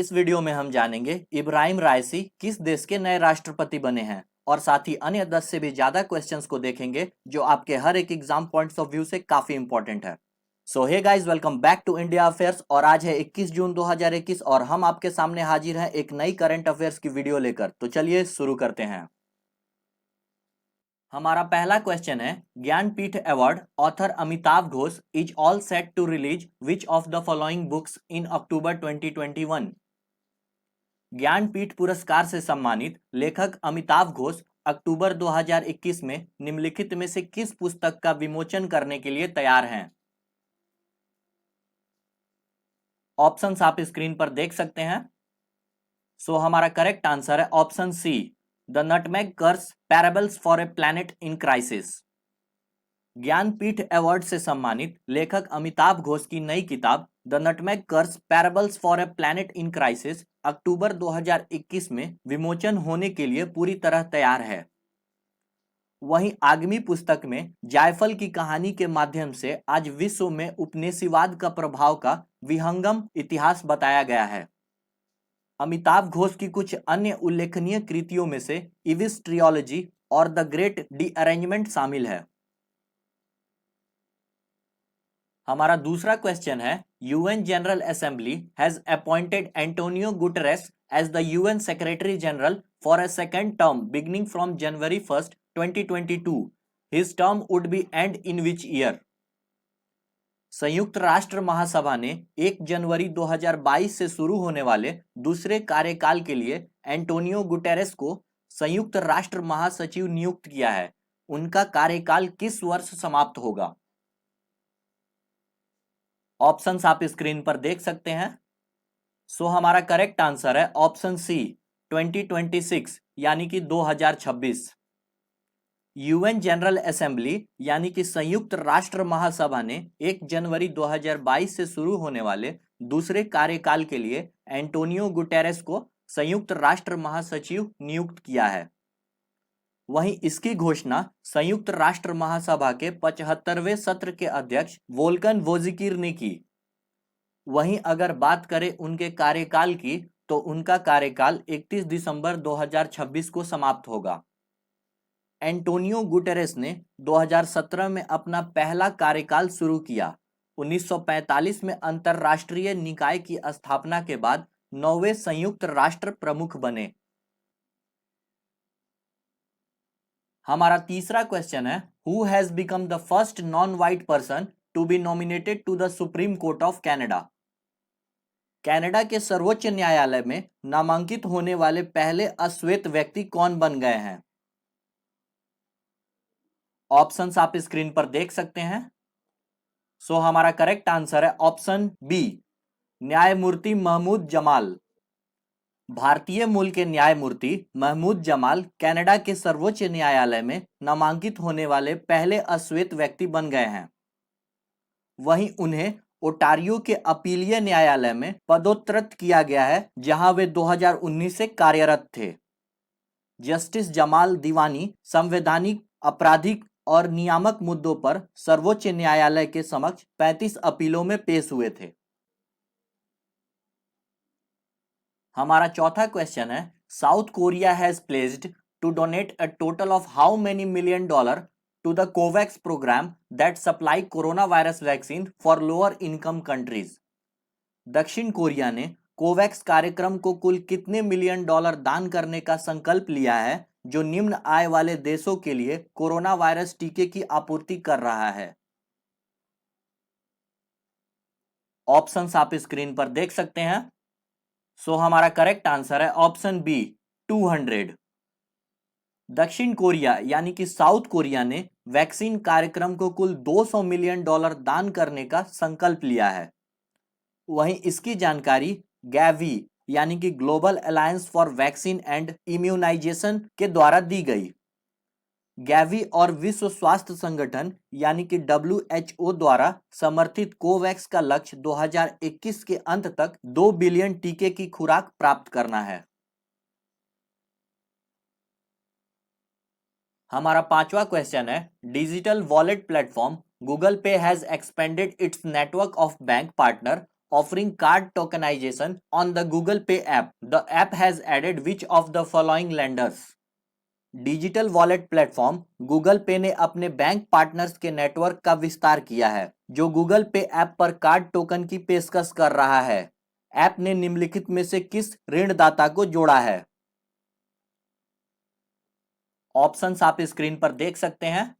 इस वीडियो में हम जानेंगे इब्राहिम राइसी किस देश के नए राष्ट्रपति बने हैं और साथ ही अन्य 10 से भी ज्यादा क्वेश्चंस को देखेंगे जो आपके हर एक एग्जाम पॉइंट्स ऑफ व्यू से काफी इंपॉर्टेंट है। So hey guys, welcome back to India affairs और आज है 21 जून 2021 और हम आपके सामने हाजिर हैं एक नई करंट अफेयर्स की वीडियो लेकर। तो चलिए शुरू करते हैं। हमारा पहला क्वेश्चन है, Jnanpith award author Amitav Ghosh is all set to release which of the following books in October 2021। Jnanpith पुरस्कार से सम्मानित लेखक अमिताभ घोष अक्टूबर 2021 में निम्नलिखित में से किस पुस्तक का विमोचन करने के लिए तैयार हैं? ऑप्शंस आप स्क्रीन पर देख सकते हैं। सो हमारा करेक्ट आंसर है option C, the nutmeg curse parables for a planet in crisis. Jnanpith award से सम्मानित लेखक अमिताभ घोष की नई किताब the nutmeg curse parables for a planet in crisis अक्टूबर 2021 में विमोचन होने के लिए पूरी तरह तैयार है। वहीं आगामी पुस्तक में जायफल की कहानी के माध्यम से आज विश्व में उपनिवेशवाद का प्रभाव का विहंगम इतिहास बताया गया है। अमिताभ घोष की कुछ अन्य उल्लेखनीय कृतियों में से इविस ट्रियोलॉजी और द ग्रेट रीअरेंजमेंट शामिल है। हमारा दूसरा क्वेश्चन है, UN general assembly has appointed Antonio Guterres as the UN secretary general for a second term beginning from January 1st 2022। His term would be end in which year? संयुक्त राष्ट्र महासभा ने 1 जनवरी 2022 से शुरू होने वाले दूसरे कार्यकाल के लिए एंटोनियो गुटेरेस को संयुक्त राष्ट्र महासचिव नियुक्त किया है। उनका कार्यकाल किस वर्ष समाप्त होगा? ऑप्शंस आप स्क्रीन पर देख सकते हैं। सो हमारा करेक्ट आंसर है ऑप्शन सी, 2026 यानी कि 2026। यूएन जनरल असेंबली यानी कि संयुक्त राष्ट्र महासभा ने 1 जनवरी 2022 से शुरू होने वाले दूसरे कार्यकाल के लिए एंटोनियो गुटेरेस को संयुक्त राष्ट्र महासचिव नियुक्त किया है। वहीं इसकी घोषणा संयुक्त राष्ट्र महासभा के 75वें सत्र के अध्यक्ष वोल्कन वोजिकिर ने की। वहीं अगर बात करें उनके कार्यकाल की तो उनका कार्यकाल 31 दिसंबर 2026 को समाप्त होगा। एंटोनियो गुटेरेस ने 2017 में अपना पहला कार्यकाल शुरू किया। 1945 में अंतरराष्ट्रीय निकाय की स्थापना के बाद 9वें संयुक्त राष्ट्र प्रमुख बने। हमारा तीसरा क्वेश्चन है, who has become the first non white person to be nominated to the supreme court of Canada? Canada के सर्वोच्च न्यायालय में नामांकित होने वाले पहले अश्वेत व्यक्ति कौन बन गए हैं? ऑप्शंस आप स्क्रीन पर देख सकते हैं। सो हमारा करेक्ट आंसर है ऑप्शन बी, न्यायमूर्ति महमूद जमाल। भारतीय मूल के न्यायमूर्ति महमूद जमाल कनाडा के सर्वोच्च न्यायालय में नामांकित होने वाले पहले अश्वेत व्यक्ति बन गए हैं। वहीं उन्हें ओटारियो के अपीलीय न्यायालय में पदोन्नत किया गया है, जहां वे 2019 से कार्यरत थे। जस्टिस जमाल दीवानी संवैधानिक, आपराधिक और नियामक मुद्दों पर सर्वोच्च न्यायालय के समक्ष 35 अपीलों में पेश हुए थे। हमारा चौथा क्वेश्चन है, South Korea has pledged to donate a total of how many $million to the COVAX programme that supply coronavirus vaccine for lower income countries? दक्षिण कोरिया ने कोवैक्स कार्यक्रम को कुल कितने $million दान करने का संकल्प लिया है जो निम्न आय वाले देशों के लिए कोरोना वायरस टीके की आपूर्ति कर रहा है? ऑप्शंस आप स्क्रीन पर देख सकते हैं। सो हमारा करेक्ट आंसर है ऑप्शन बी, 200। दक्षिण कोरिया यानी कि साउथ कोरिया ने वैक्सीन कार्यक्रम को कुल $200 मिलियन दान करने का संकल्प लिया है। वहीं इसकी जानकारी गैवी यानी कि global alliance for vaccine and immunisation के द्वारा दी गई। गैवी और विश्व स्वास्थ्य संगठन यानी कि WHO द्वारा समर्थित कोवैक्स का लक्ष्य 2021 के अंत तक 2 बिलियन टीके की खुराक प्राप्त करना है। हमारा पांचवा क्वेश्चन है, डिजिटल वॉलेट प्लेटफॉर्म गूगल पे has expanded it's network of bank partner offering card tokenization on the Google Pay app. The app has added which of the following lenders? Digital wallet platform Google पे ने अपने bank partners के network का विस्तार किया है जो Google पे ऐप पर कार्ड टोकन की पेशकश कर रहा है। ऐप ने निम्नलिखित में से किस ऋणदाता को जोड़ा है? ऑप्शंस आप स्क्रीन पर देख सकते हैं।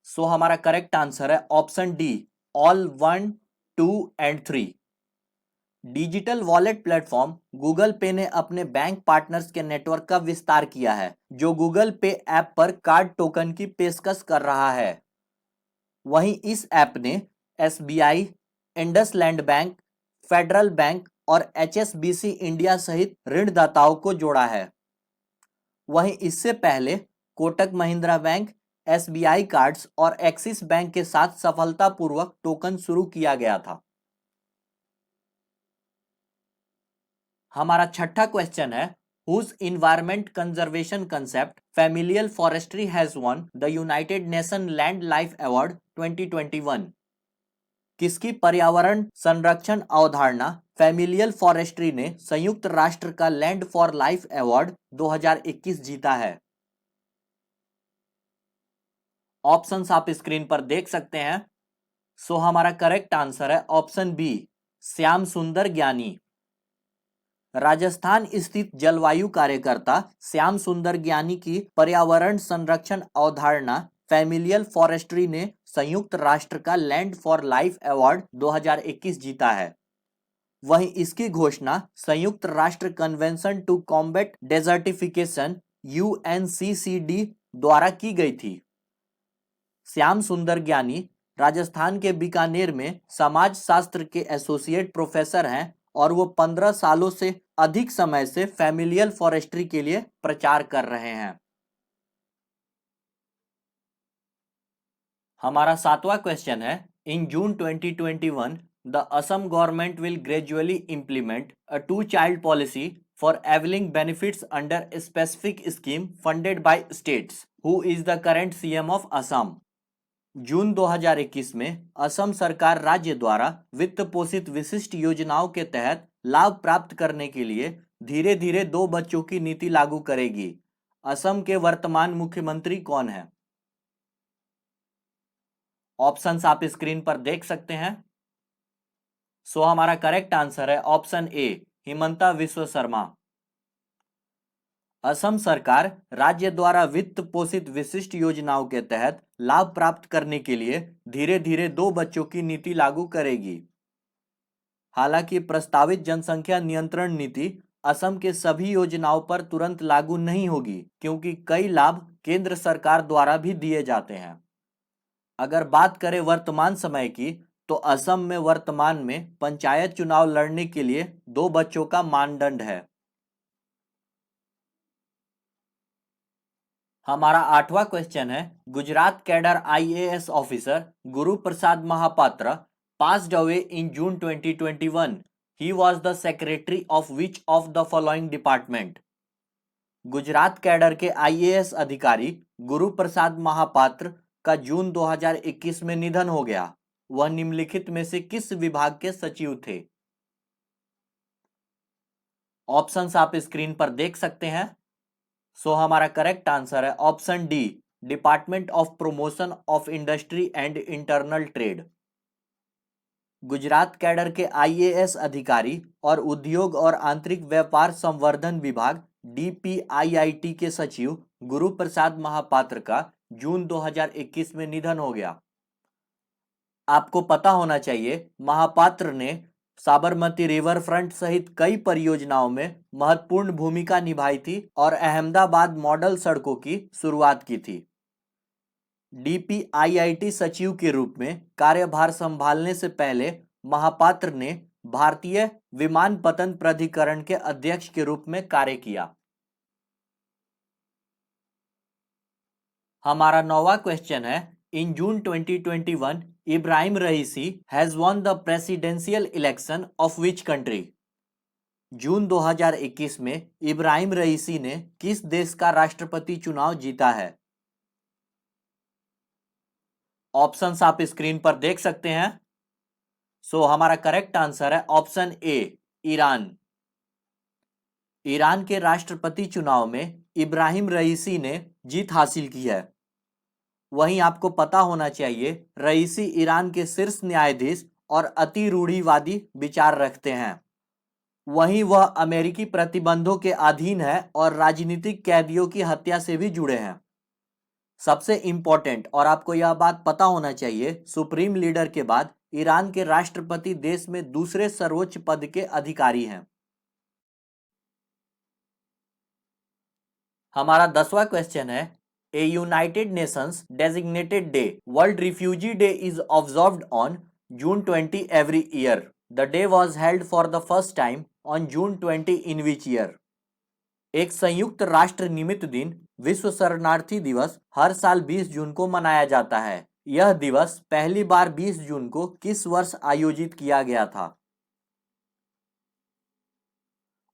सो हमारा करेक्ट आंसर है option D, all 1, 2 and 3। Digital wallet platform Google पे ने अपने बैंक पार्टनर्स के नेटवर्क का विस्तार किया है जो गूगल पे ऐप पर कार्ड टोकन की पेशकश कर रहा है। वहीं इस ऐप ने SBI, IndusInd bank, federal bank और एचएसबीसी इंडिया सहित ऋणदाताओं को जोड़ा है। वहीं इससे पहले Kotak Mahindra bank, SBI cards और एक्सिस बैंक के साथ सफलतापूर्वक टोकन शुरू किया गया था। हमारा छठा क्वेश्चन है, whose environment conservation concept familial forestry has won the United Nation land life award 2021? किसकी पर्यावरण संरक्षण अवधारणा फैमिलियल फॉरेस्ट्री ने संयुक्त राष्ट्र का लैंड फॉर लाइफ अवार्ड 2021 जीता है? ऑप्शंस आप स्क्रीन पर देख सकते हैं। सो हमारा करेक्ट आंसर है ऑप्शन बी, श्याम सुंदर ज्ञानी। राजस्थान स्थित जलवायु कार्यकर्ता श्याम सुंदर ज्ञानी की पर्यावरण संरक्षण अवधारणा फैमिलियल फॉरेस्ट्री ने संयुक्त राष्ट्र का लैंड फॉर लाइफ अवार्ड 2021 जीता है। वहीं इसकी घोषणा संयुक्त राष्ट्र convention to combat desertification UNCCD द्वारा की गई थी। श्याम सुंदर ज्ञानी राजस्थान के बीकानेर में समाज शास्त्र के एसोसिएट प्रोफेसर हैं और वो 15 सालों से अधिक समय से फैमिलियल फॉरेस्ट्री के लिए प्रचार कर रहे हैं। हमारा सातवां क्वेश्चन है, in June 2021 the Assam government will gradually implement a 2-child policy for availing benefits under a specific scheme funded by states. Who is the current CM of Assam? जून 2021 में असम सरकार राज्य द्वारा वित्त पोषित विशिष्ट योजनाओं के तहत लाभ प्राप्त करने के लिए धीरे धीरे 2 बच्चों की नीति लागू करेगी। असम के वर्तमान मुख्यमंत्री कौन है? ऑप्शंस आप स्क्रीन पर देख सकते हैं। सो हमारा करेक्ट आंसर है ऑप्शन ए, हिमंता विश्व शर्मा। असम सरकार राज्य द्वारा वित्त पोषित विशिष्ट योजनाओं के तहत लाभ प्राप्त करने के लिए धीरे धीरे 2 बच्चों की नीति लागू करेगी। हालांकि प्रस्तावित जनसंख्या नियंत्रण नीति असम के सभी योजनाओं पर तुरंत लागू नहीं होगी क्योंकि कई लाभ केंद्र सरकार द्वारा भी दिए जाते हैं। अगर बात करें वर्तमान समय की तो असम में वर्तमान में पंचायत चुनाव लड़ने के लिए 2 बच्चों का मानदंड है। हमारा आठवां क्वेश्चन है, Gujarat cadre IAS officer Guru Prasad Mahapatra passed away in June 2021. He was the secretary of which of the following department? Gujarat cadre के आईएएस अधिकारी गुरु प्रसाद महापात्र का जून 2021 में निधन हो गया। वह निम्नलिखित में से किस विभाग के सचिव थे? ऑप्शंस आप स्क्रीन पर देख सकते हैं। सो हमारा करेक्ट आंसर है option D, department of promotion of industry and internal trade. Gujarat cadre के आईएएस अधिकारी और उद्योग और आंतरिक व्यापार संवर्धन विभाग डीपीआईआईटी के सचिव गुरु प्रसाद महापात्र का जून 2021 में निधन हो गया। आपको पता होना चाहिए महापात्र ने साबरमती रिवर फ्रंट सहित कई परियोजनाओं में महत्वपूर्ण भूमिका निभाई थी और अहमदाबाद मॉडल सड़कों की शुरुआत की थी। डीपीआईआईटी सचिव के रूप में कार्यभार संभालने से पहले महापात्र ने भारतीय विमानपत्तन प्राधिकरण के अध्यक्ष के रूप में कार्य किया। हमारा 9वां क्वेश्चन है, in June 2021 Ebrahim Raisi has won the presidential election of which country? जून 2021 में इब्राहिम रईसी ने किस देश का राष्ट्रपति चुनाव जीता है? ऑप्शंस आप स्क्रीन पर देख सकते हैं। सो हमारा करेक्ट आंसर है ऑप्शन ए, ईरान। ईरान के राष्ट्रपति चुनाव में इब्राहिम रईसी ने जीत हासिल की है। वहीं आपको पता होना चाहिए, रईसी ईरान के शीर्ष न्यायाधीश और अति रूढ़िवादी विचार रखते हैं। वहीं वह अमेरिकी प्रतिबंधों के अधीन है और राजनीतिक कैदियों की हत्या से भी जुड़े हैं। सबसे इंपॉर्टेंट, और आपको यह बात पता होना चाहिए, सुप्रीम लीडर के बाद ईरान के राष्ट्रपति देश में दूसरे सर्वोच्च पद के अधिकारी हैं। हमारा 10वां क्वेश्चन है, a United Nations designated day World Refugee Day is observed on June 20 every year. The day was held for the first time on June 20 in which year? एक संयुक्त राष्ट्र निमित्त दिन विश्व शरणार्थी दिवस हर साल 20 जून को मनाया जाता है। यह दिवस पहली बार 20 जून को किस वर्ष आयोजित किया गया था?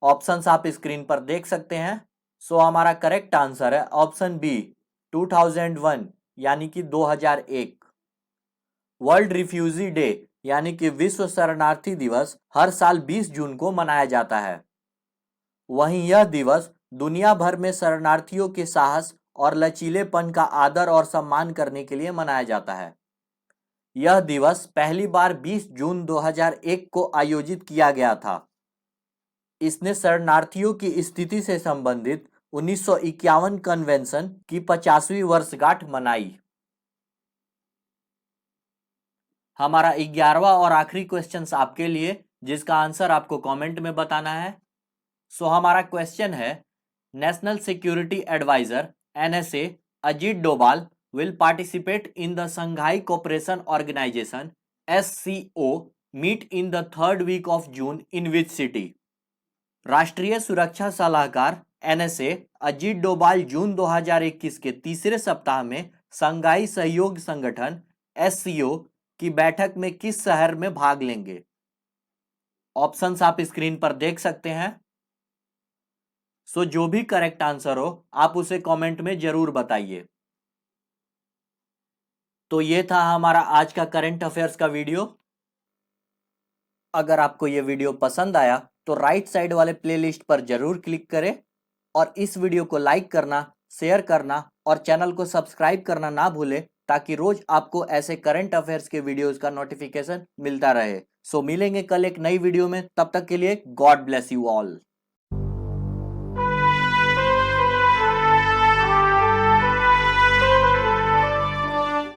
ऑप्शंस आप स्क्रीन पर देख सकते हैं। सो हमारा करेक्ट आंसर है ऑप्शन बी, 2001 यानी कि 2001। वर्ल्ड रिफ्यूजी डे यानी कि विश्व शरणार्थी दिवस हर साल 20 जून को मनाया जाता है। वहीं यह दिवस दुनिया भर में शरणार्थियों के साहस और लचीलेपन का आदर और सम्मान करने के लिए मनाया जाता है। यह दिवस पहली बार 20 जून 2001 को आयोजित किया गया था। इसने शरणार्थियों की स्थिति से संबंधित 1951 कन्वेंशन की 50वीं वर्षगांठ मनाई। हमारा 11वां और आखिरी क्वेश्चन आपके लिए, जिसका आंसर आपको कमेंट में बताना है। सो हमारा क्वेश्चन है, national security adviser NSA Ajit Doval will participate in the Shanghai cooperation organisation SCO meet in the 3rd week of June in which city? राष्ट्रीय सुरक्षा सलाहकार NSA अजीत डोभाल जून 2021 के तीसरे सप्ताह में शंघाई सहयोग संगठन SCO की बैठक में किस शहर में भाग लेंगे? ऑप्शंस आप स्क्रीन पर देख सकते हैं। सो जो भी करेक्ट आंसर हो आप उसे कमेंट में जरूर बताइए। तो ये था हमारा आज का करंट अफेयर्स का वीडियो। अगर आपको ये वीडियो पसंद आया तो राइट साइड वाले प्लेलिस्ट पर जरूर क्लिक करें और इस वीडियो को लाइक करना, शेयर करना और चैनल को सब्सक्राइब करना ना भूलें, ताकि रोज आपको ऐसे करंट अफेयर्स के वीडियोस का नोटिफिकेशन मिलता रहे। सो मिलेंगे कल एक नई वीडियो में, तब तक के लिए गॉड ब्लेस यू ऑल।